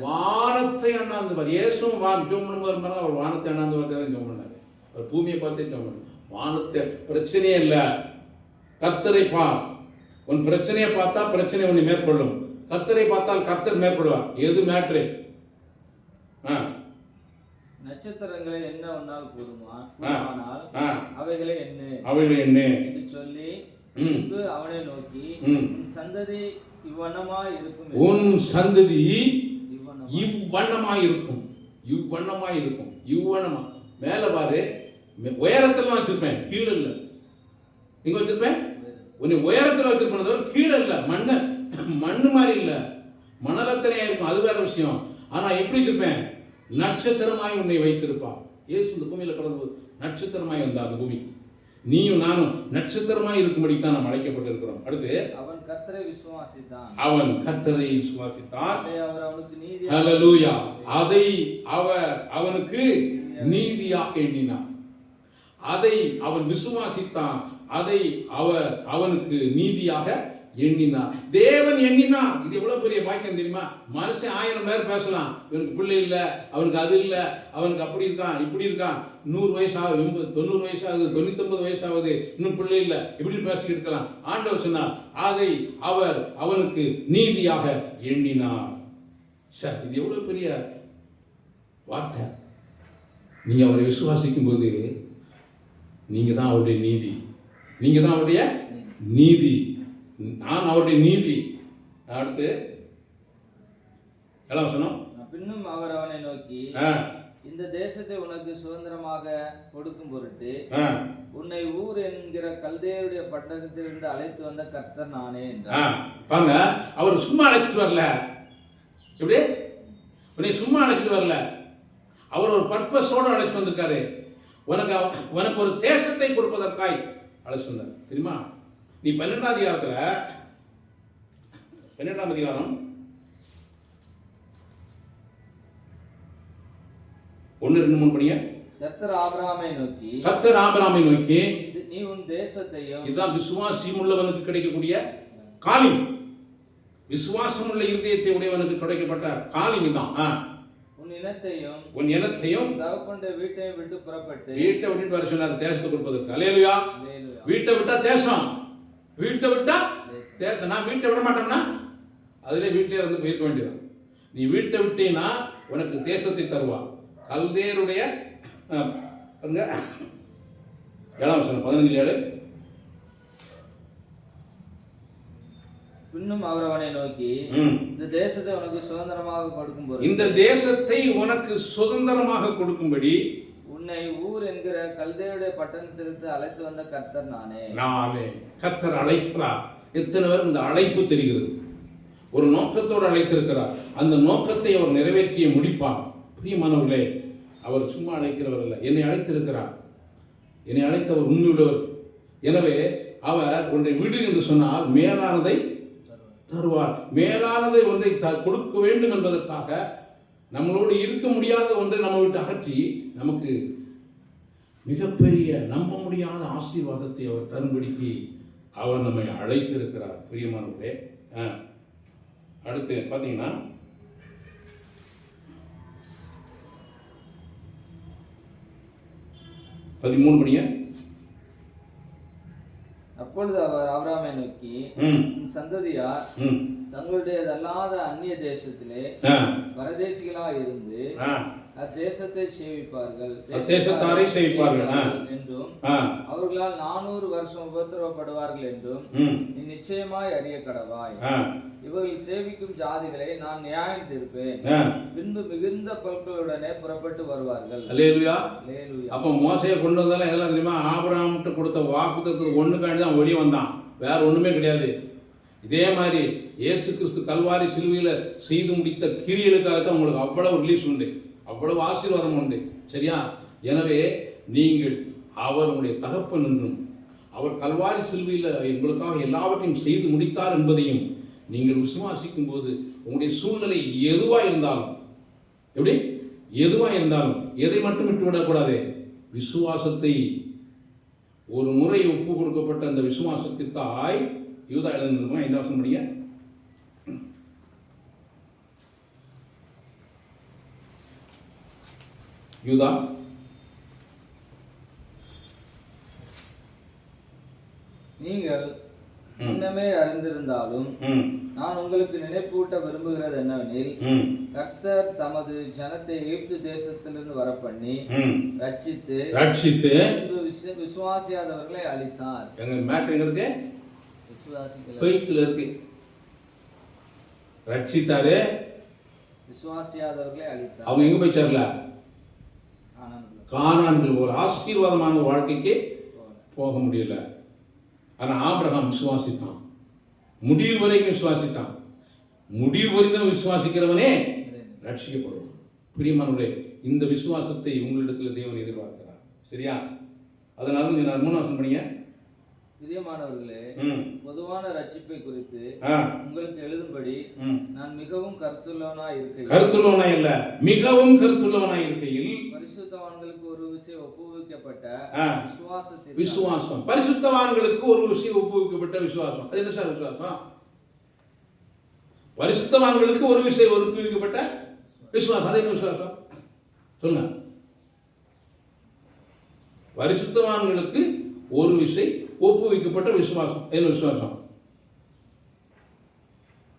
வானத்தை அண்ணாந்து பாரு. இயேசுவும் ஜெபம் பண்ணும்போது அவர் வானத்தை அண்ணாந்து பார்த்து தான் ஜெபம் பண்ணாரு. அவர் பூமியை பார்த்தே ஜெபம் பண்ணாரு. வானத்தை பிரச்சனையே இல்லை, கர்த்தரை பார். உன் பிரச்சனையை பார்த்தா பிரச்சனை உன்னை மேற்கொள்ளும். கர்த்தரை பார்த்தால் கர்த்தர் மேற்கொள்வார். எது மேட்ரு? நட்சத்திரங்களை என்ன ஒன்னால் கூடுமா? அவைகளை என்ன என்று சொல்லி அவனை நோக்கி, சந்ததி இவ்வண்ணமாய் இருக்கும். உன் சந்ததி இவ்வண்ணமாய் இவ்வண்ணமாய் இருக்கும். இவ்வண்ணமாய் இருக்கும். இவ்வண்ணமா மேல பாரு, உயரத்துல வச்சிருப்பேன், கீழே இல்ல. எங்க வச்சிருப்பேன்? உன்னை உயரத்துல வச்சிருப்பேன், தவிர கீழே இல்ல. மண்ணு மாதிரி இல்ல, மணலத்திலே இருக்கும். அது வேற விஷயம். ஆனா எப்படி வச்சிருப்பேன்? நட்சத்திரமாய் உன்னை வைத்திருப்பான். இயேசு இந்த பூமியில பிறந்தபோது நட்சத்திரமாய் வந்தார் அந்த பூமிக்கு. நீயும் நானும் நட்சத்திரமாய் இருக்கும்படித்தான் நாம் அழைக்கப்பட்டிருக்கிறோம். அடுத்து, அவன் கர்த்தரை விசுவாசித்தான். அவன் கர்த்தரை விசுவாசித்தான். அவர் அவனுக்கு நீதி. ஹல்லேலூயா. அதை அவர் அவனுக்கு நீதியாக எண்ணினார். அதை அவன் விசுவாசித்தான். அதை அவர் அவனுக்கு நீதியாக எண்ணினார். தேவன் எண்ணினார். இது எவ்வளவு பெரிய பாக்கியம் தெரியுமா? மனுஷன் 1000 பேர் பேசலாம், இவனுக்கு பிள்ளை இல்லை, அவனுக்கு அது இல்லை, அவனுக்கு அப்படி இருக்கான், இப்படி இருக்கான், 100 வயசு ஆகுது, 90 வயசு ஆகுது, 99 வயசு ஆகுது, இன்னும் பிள்ளை இல்லை, இப்படி பேசிட்டு இருக்கலாம். ஆண்டவர் சொன்னார், அதை அவர் அவனுக்கு நீதியாக எண்ணினார். சார், இது எவ்வளவு பெரிய வார்த்தை. நீங்க அவரை விசுவாசிக்கும் போது நீங்க தான் அவருடைய நீதி. நீங்க தான் அவருடைய நீதி. நான் அவருடைய நீதி. அடுத்து எல்லாம் சொன்னோம். பின்னும் அவர் அவனை நோக்கி, இந்த தேசத்தை உனக்கு சுதந்திரமாக கொடுக்கும் பொருட்டு உன்னை ஊர் என்கிற கல்தேயருடைய பட்டணத்திலிருந்து அழைத்து வந்த கர்த்தர் நானே என்றார். பாருங்க, அவர் சும்மா அழைச்சிட்டு வரல. எப்படி? உன்னை சும்மா அழைச்சிட்டு வரல. அவர் ஒரு பர்பஸோடு அழைச்சிட்டு வந்திருக்காரு. உனக்கு ஒரு தேசத்தை கொடுப்பதற்காய் அழைச்சிட்டு வந்தார். தெரியுமா? நீ 12ஆம் அதிகாரத்தில் 12ஆம் அதிகாரம் 1, 2, 3 படிங்க. கர்த்தர் ஆபிரகாமை நோக்கி நீ உன் தேசத்தையும். இதுதான் விசுவாசம் உள்ளவனுக்கு கிடைக்கக்கூடிய காலிங். விசுவாசம் உள்ள இருதயத்தை உடையவனுக்கு கிடைக்கப்பட்ட காலிங் தான். உன் இனத்தையும் தகப்பனுடைய வீட்டையும் விட்டு புறப்பட்டு. வீட்டை விட்டு வர சொன்னார் தேசத்தை கொடுப்பதற்கு. அல்லேலூயா. வீட்டை விட்டா தேசம், வீட்டை விட்டா தேசம். நான் வீட்டை விட மாட்டோம்னா அதிலே வீட்டை இருந்து போயிருக்க வேண்டியது. நீ வீட்டை விட்டீன்னா உனக்கு தேசத்தை தருவா. கல்தேயருடைய 15:7. பின்னும் அவர் அவனை நோக்கி, இந்த தேசத்தை உனக்கு சுதந்திரமாக கொடுக்கும்போது, இந்த தேசத்தை உனக்கு சுதந்திரமாக கொடுக்கும்படி உன்னை ஊர் என்கிற கல்தேயருடைய பட்டணத்திலிருந்து அழைத்து வந்த கர்த்தர் நானே. கர்த்தர் அழைக்கிறார். எத்தனை பேர் இந்த அழைப்பு தெரிகிறது? ஒரு நோக்கத்தோடு அழைத்திருக்கிறார். அந்த நோக்கத்தை அவர் நிறைவேற்றிய முடிப்பார். பிரியமானவர்களே, அவர் சும்மா அழைக்கிறவர் அல்ல. என்னை அழைத்திருக்கிறார். என்னை அழைத்தவர் உண்மையுள்ளவர். எனவே அவர் ஒன்றை விடு என்று சொன்னால் மேலானதை தருவார். மேலானதை ஒன்றை கொடுக்க வேண்டும் என்பதற்காக நம்மளோடு இருக்க முடியாத ஒன்றை நம்ம விட்டு அகற்றி நமக்கு மிகப்பெரிய நம்ப முடியாத ஆசீர்வாதத்தை அவர் தரும்படிக்கு அவர் நம்மை அழைத்திருக்கிறார். பிரியமானவர்களே, அடுத்து பார்த்தீங்கன்னா 13 படிங்க. அப்பொழுது அவர் ஆபிரகாமை நோக்கி, சந்ததியார் தங்களுடையதல்லாத அந்நிய தேசத்திலே பரதேசிகளாய் இருந்து அத்தேசத்தை சேவிப்பார்கள் என்றும் அவர்களால் 400 வருஷம் உபத்திரவப்படுவார்கள் என்றும் நீ நிச்சயமாய் அறிய கடவாய். இவர்கள் சேவிக்கும் ஜாதிகளை நான் நியாயம் தீர்ப்பேன். பின்பு மிகுந்த பொருட்களுடனே புறப்பட்டு வருவார்கள். அல்லேலூயா. அப்ப மோசையை கொண்டு வந்தாலும் எதெல்லாம் தெரியுமா? ஆபிரகாம்கிட்ட கொடுத்த வாக்குத்தத்தத்துக்கு ஒண்ணுக்காண்டி தான் வெளியே வந்தான், வேற ஒண்ணுமே கிடையாது. இதே மாதிரி இயேசு கிறிஸ்து கல்வாரி சிலுவையில செய்து முடித்த கிரியைகளுக்காகத்தான் உங்களுக்கு அவ்வளவு ரிலீஸ் உண்டு, அவ்வளவு ஆசீர்வாதம் உண்டு. சரியா? எனவே நீங்கள் அவருடைய தகப்பன் என்றும் அவர் கல்வாரி சிலுவையில் எங்களுக்காக எல்லாவற்றையும் செய்து முடித்தார் என்பதையும் நீங்கள் விசுவாசிக்கும் போது உங்களுடைய சூழ்நிலை எதுவாக இருந்தாலும், எப்படி எதுவாக இருந்தாலும் எதை மட்டும் விட்டு விடக்கூடாது. விசுவாசத்தை ஒரு முறை ஒப்பு கொடுக்கப்பட்ட அந்த விசுவாசத்திற்காய் யூதா எழுந்திருக்கோம். 5 வருஷம் படிங்க. யூதா நீங்கள் முன்னமே அறிந்திருந்தாலும் நான் உங்களுக்கு நினைப்பூட்ட விரும்புகிறது என்னவெனில், கர்த்தர் தமது ஜனத்தை எகிப்து தேசத்திலிருந்து வரப்பண்ணி ரட்சித்து விசுவாசியாதவர்களை அழித்தார். எங்க மேட்டர் எங்க இருக்கு? விசுவாசிகள் ஃபெய்த்ல இருக்கு. ரட்சித்தாரு, விசுவாசியாதவர்களை அழித்தார். அவங்க எங்க போய் சேரல? கானான்கள் ஒரு ஆசீர்வாதமான வாழ்க்கைக்கு போக முடியல. ஆனா ஆபிரகாம் விசுவாசித்தான், முடிவு வரைக்கும் விசுவாசித்தான். முடிவு வரைக்கும் விசுவாசிக்கிறவனே ரட்சிக்கப்படுவான். பிரியமானவர்களே, இந்த விசுவாசத்தை உங்களிடத்தில் தேவன் எதிர்பார்க்கிறார். சரியா? அதனால நீங்க 3 வசனம் படிங்க. பிரியமானவர்களே, பொதுவான ரட்சிப்பை குறித்து உங்களுக்கு எழுதும்படி நான் மிகவும் கருத்துள்ளவனாய் இல்ல, மிகவும் கருத்துள்ளவனாய் இருக்கையில் பரிசுத்தவான்களுக்கு ஒரு விஷயம் ஒப்புவிக்கப்பட்ட விசுவாசம். பரிசுத்தவான்களுக்கு ஒரு விஷயம் ஒப்புவிக்கப்பட்ட விசுவாசம். அது என்ன சார் விசுவாசம்? பரிசுத்தவான்களுக்கு ஒரு விஷயம் ஒப்புவிக்கப்பட்ட விசுவாசம். அது என்ன விசுவாசம் சொல்லுங்க? பரிசுத்தவான்களுக்கு ஒரு விஷயம் ஒப்புவிக்கப்பட்ட விசுவாசம். என்ன விசுவாசம்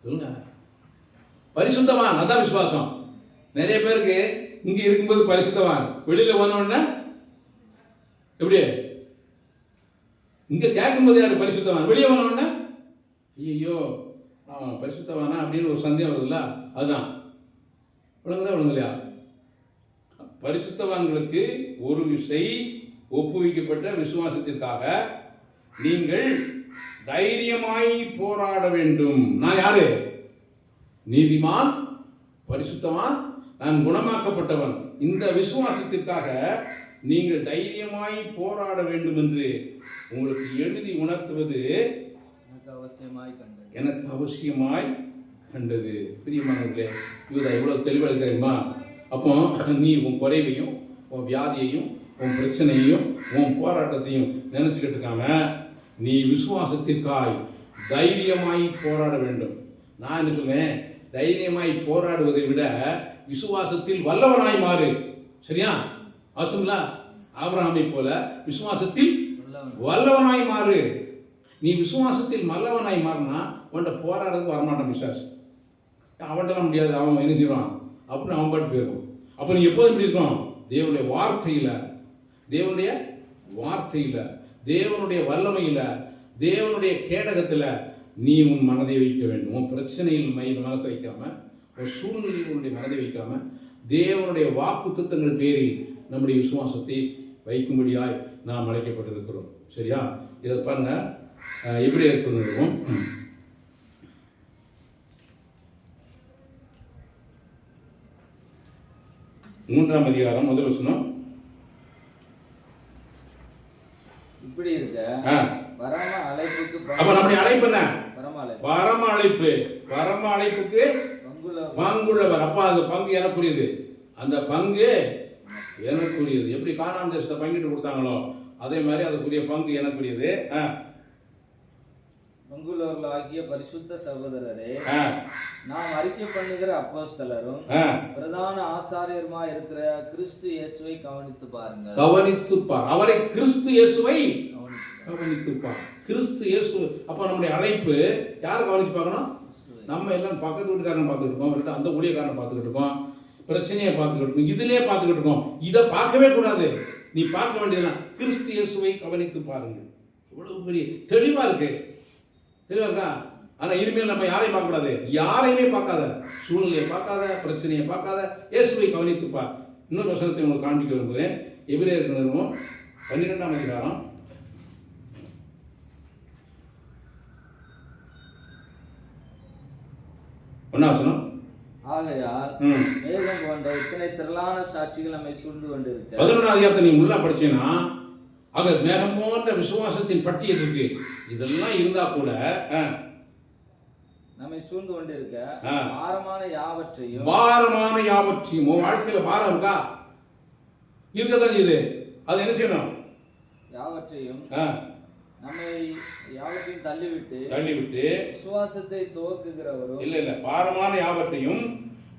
சொல்லுங்க? பரிசுத்தவான், அதான் விசுவாசம். நிறைய பேருக்கு இங்க இருக்கும்போது பரிசுத்தவான், வெளியில போனோம்னா எப்படி? இங்க கேட்கும்போது யாரு பரிசுத்தவான், வெளியே போனோம்னா ஐயோ பரிசுத்தவானா அப்படின்னு ஒரு சந்தேகம் வருதுல்ல, அதுதான். விளங்குதா விளங்கலையா? பரிசுத்தவான்களுக்கு ஒரு விஷயம் ஒப்புவிக்கப்பட்ட விசுவாசத்திற்காக நீங்கள் தைரியமாய் போராட வேண்டும். நான் யாரு? நீதிமான், பரிசுத்தவான், நான் குணமாக்கப்பட்டவன். இந்த விசுவாசத்திற்காக நீங்கள் தைரியமாய் போராட வேண்டும் என்று உங்களுக்கு எழுதி உணர்த்துவது எனக்கு அவசியமாய் கண்டது. பிரியமானவர்களே, யூதா இவ்வளவு தெளிவாக தெரியுமா? அப்போ நீ உன் குறைவையும் உன் வியாதியையும் உன் பிரச்சனையையும் உன் போராட்டத்தையும் நினைச்சுக்கிட்டு இருக்காம நீ விசுவாசத்திற்காய் தைரியமாய் போராட வேண்டும். நான் என்ன சொல்றேன்? தைரியமாய் போராடுவதை விட விசுவாசத்தில் வல்லவனாய் மாறு. சரியா? அவசியங்களா? ஆபிரகாமை போல விசுவாசத்தில் வல்லவனாய் மாறு. நீ விசுவாசத்தில் வல்லவனாய் மாறினா உன்கிட்ட போராடுறதுக்கு வரமாட்டான் விசுவாசம். அவன்கிட்ட முடியாது, அவன் என்ன செய்வான் அப்படின்னு அவன் பாட்டு போயிருக்கும். அப்போ நீ எப்போதும் இப்படி இருக்கும்? தேவனுடைய வார்த்தையில், தேவனுடைய வார்த்தையில், தேவனுடைய வல்லமையில், தேவனுடைய கேடகத்தில் நீ உன் மனதை வைக்க வேண்டும். உன் பிரச்சனையில் மனதை வைக்காம, உன் சூழ்நிலையில் உன்னுடைய மனதை வைக்காம, தேவனுடைய வாக்கு தத்தங்கள் பேரில் நம்முடைய விசுவாசத்தை வைக்கும்படியாய் நாம் அழைக்கப்பட்டிருக்கிறோம். சரியா? இதை பாருங்க, எப்படி இருக்கிறோம்? 3ஆம் அதிகாரம் 1 வசனம். இப்படி இருக்க பரம அழைப்புக்கு, அப்ப நம்முடைய அழைப்பு என்ன? பரம அழைப்பு. பரம அழைப்புக்கு பங்குள்ளவர். அப்ப அந்த பங்கு எனக்குரியது, அந்த பங்கு எனக்குரியது. எப்படி கானான் தேசத்தை பங்கிட்டு கொடுத்தாங்களோ அதே மாதிரி அதுக்குரிய பங்கு எனக்குரியது. பங்குள்ளவர்களாகிய பரிசுத்த சகோதரரே, நாம் அறிக்கை பண்ணுகிற அப்போஸ்தலரும் பிரதான ஆசாரியருமாய் இருக்கிற கிறிஸ்து இயேசுவை கவனித்து பாருங்கள். கவனித்து பார். அவரை கிறிஸ்து இயேசுவை கவனித்து பார். கிறிஸ்து இயேசு. அப்ப நம்முடைய அழைப்பு யாரை கவனிச்சு பார்க்கணும்? நம்ம எல்லாம் பக்கத்து வீட்டுக்காரனை பார்த்துக்கிட்டு இருக்கோம், இல்லாட்டா அந்த ஊழியக்காரனை பார்த்துக்கிட்டு இருக்கோம், பிரச்சனையை பார்த்துக்கிட்டு இருக்கோம், இதுலயே பார்த்துக்கிட்டு இருக்கோம். இதை பார்க்கவே கூடாது. நீ பார்க்க வேண்டியதுதான் கிறிஸ்து இயேசுவை கவனித்து பாருங்கள். இவ்வளவு பெரிய தெளிவா இருக்கு. தெளிவா இருக்கா? ஆனா இனிமேல் நம்ம யாரையும் பார்க்க கூடாது. யாரையுமே பார்க்காத, சூழ்நிலையை பார்க்காத, பிரச்சனையை பார்க்காத, இயேசுவை கவனித்து பார். இன்னொரு வசனத்தை உங்களுக்கு காண்பிக்க விரும்புகிறேன். எபிரேயர் நிறுவனம் 12ஆம் அதிகாரம் 1ஆம் வசனம். ஆகையால் மேகம் போன்ற இத்தனை திரளான சாட்சிகள் நம்மை சூழ்ந்து கொண்டிருக்க. 11ஆம் அதிகாரத்தை நீ முள்ளா படிச்சீங்கன்னா ஆக மேகம் போன்ற விசுவாசத்தின் பட்டியல் இருக்கு. இதெல்லாம் இருந்தா கூட நம்மை சூழ்ந்து கொண்டிருக்க பாரமான யாவற்றையும் உன் வாழ்க்கையில பாரம் இருக்கா? இருக்கதான் இது. அது என்ன செய்யணும்? யாவற்றையும் நம்மை யாவற்றையும் தள்ளிவிட்டு விசுவாசத்தை துவக்குகிறவரும் இல்ல பாரமான யாவற்றையும்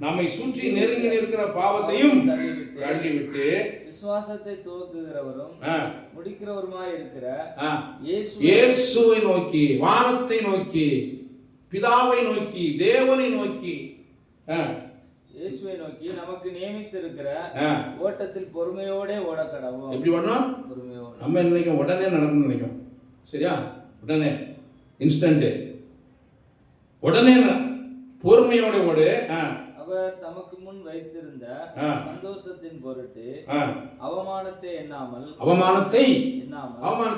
நம்மை சுற்றி நெருங்கி நிற்கிற பாவத்தையும் தள்ளிவிட்டு விசுவாசத்தை துவக்குகிறவரும் முடிக்கிறவருமாய் இருக்கிற இயேசுவை நோக்கி, வானத்தை நோக்கி, பிதாவை நோக்கி, தேவனை நோக்கி, இயேசுவை நோக்கி நமக்கு நியமித்திருக்கிற ஓட்டத்தில் பொறுமையோட ஓடக்கடவும். எப்படி பண்ணோம்? பொறுமையோட. நம்ம என்ன நினைக்கும்? உடனே நடக்கணும்னு நினைக்கும். சரியா? உடனே இன்ஸ்டன்ட், உடனே பொறுமையோட ஓடு. அவர் தமக்கு முன் வைத்திருந்த சந்தோஷத்தின் பொருட்டு அவமானத்தை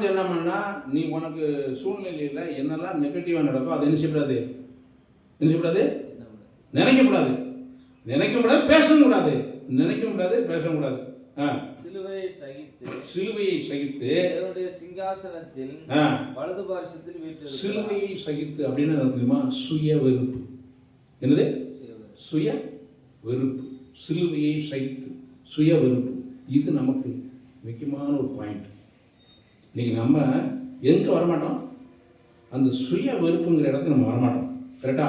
எண்ணாமல்னா நீ உனக்கு சூழ்நிலையில என்னெல்லாம் நெகட்டிவா நடக்கும் அதை நினைச்சக்கூடாது, நினைக்கக்கூடாது, பேசக்கூடாது, பேசக்கூடாது. சிலுவையை சகித்து தேவனுடைய சிங்காசனத்தில் வலது பார்சத்தில் வீற்றிருக்கிறார். சிலுவையை சகித்து அப்படின்னா தெரியுமா? சுய வெறுப்பு. என்னது? சுய வெறுப்பு. சிலுவையை சகித்து சுய வெறுப்பு. இது நமக்கு முக்கியமான ஒரு பாயிண்ட். இன்னைக்கு நம்ம எங்க வரமாட்டோம்? அந்த சுய வெறுப்புங்கிற இடத்துக்கு நம்ம வரமாட்டோம். கரெக்டா?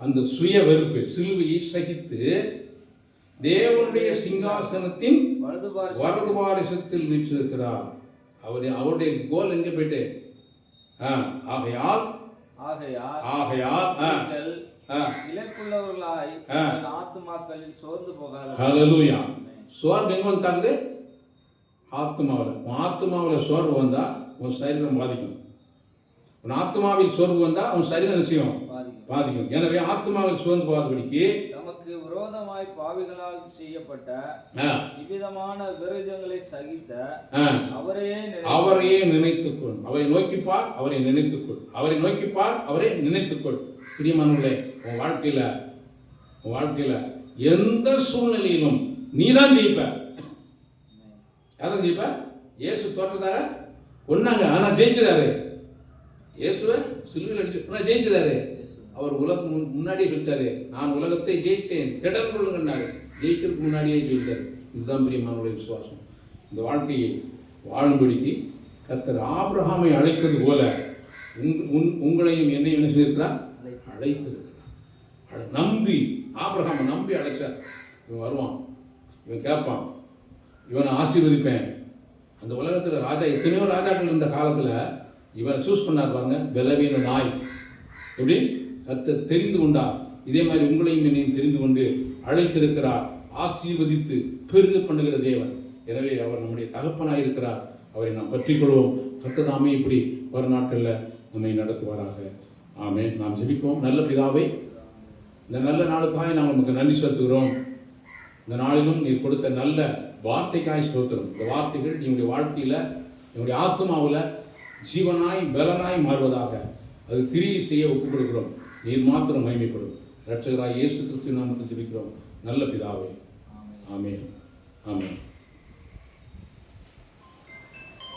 அந்த சுய வெறுப்பு, சிலுவையை சகித்து தேவனுடைய சிங்காசனத்தின் வலது பாரிசத்தில் வீற்றிருக்கிறார். அவருடைய கோல் எங்க போயிட்டு? ஆகையால் இலக்குள்ளவர்களாய் ஆத்துமாக்களில் சோர்ந்து போகாது. ஹல்லேலூயா. சோர்வு எங்க வந்து தாக்குது? ஆத்துமாவில். உன் ஆத்துமாவில் சோர்வு வந்தா உன் சரீரம் பாதிக்கும். உன் ஆத்துமாவில் சோர்வு வந்தா உன் சரீரம் செய்யும் பாதிக்கும். எனவே ஆத்துமாவில் சோர்ந்து போகாதபடிக்கு நமக்கு விரோதமாய் பாவிகளால் செய்யப்பட்ட விவிதமான விரோதங்களை சகித்த அவரையே நினைத்துக்கொள். அவரை நோக்கிப்பார், அவரை நினைத்துக்கொள். அவரை நோக்கிப்பார், அவரை நினைத்துக்கொள். பிரியமானவர்களே, உன் வாழ்க்கையில எந்த சூழ்நிலையிலும் நீதான் ஜெயிப்ப. யாரும் ஜெயிப்ப? இயேசு தோற்றதாக ஒன்னாங்க, ஆனா ஜெயிச்சதாரு. இயேசுவை சிலுவையில் அடிச்சு ஜெயிச்சதாரு. அவர் உலகம் முன்னாடியே சொல்லிட்டாரு, நான் உலகத்தை ஜெயித்தேன், திடன் கொள்ளுங்கன்னாரு. ஜெயிக்கிறதுக்கு முன்னாடியே ஜெயித்தாரு. இதுதான் பிரியமானவருடைய விசுவாசம். இந்த வாழ்க்கையை வாழும்படிக்கு கர்த்தர் ஆபிரகாமை அழைத்தது போல உங்களையும் என்னையும் என்ன செய்திருக்கிறார்? அழைத்திருக்கிறார். நம்பி ஆபிரகாமை நம்பி அழைச்சார். இவன் வருவான், இவன் கேட்பான், இவனை ஆசீர்வதிப்பேன். அந்த உலகத்தில் ராஜா, எத்தனையோ ராஜாக்கள் இந்த காலத்தில் இவனை சூஸ் பண்ணார் பாருங்க. பலவீன நாய் எப்படி கர்த்தர் தெரிந்து கொண்டார். இதே மாதிரி உங்களையும் என்னையும் தெரிந்து கொண்டு அழைத்திருக்கிறார். ஆசீர்வதித்து பெருக பண்ணுகிற தேவன். எனவே அவர் நம்முடைய தகப்பனாய் இருக்கிறார். அவரை நாம் பற்றிக் கொள்வோம். கர்த்தர் தாமே இப்படி வரும் நாட்களில் நம்மை நடத்துவாராக. ஆமென். நாம் ஜெபிப்போம். நல்ல பிதாவே, இந்த நல்ல நாளுக்காக நாம் நமக்கு நன்றி செலுத்துகிறோம். இந்த நாளிலும் நீர் கொடுத்த நல்ல வார்த்தைக்காய் ஸ்தோத்திரம். இந்த வார்த்தைகள் என்னுடைய வாழ்க்கையில், என்னுடைய ஆத்மாவில் ஜீவனாய் பலனாய் மாறுவதாக அது கிரியை செய்ய ஒப்புக் கொடுக்கிறோம். நீர் மாத்திரம் மகிமைப்படும். இரட்சகராய் இயேசு கிறிஸ்துவின் நாமத்தில் ஜெபிக்கிறோம் நல்ல பிதாவே. ஆமென். ஆமென்.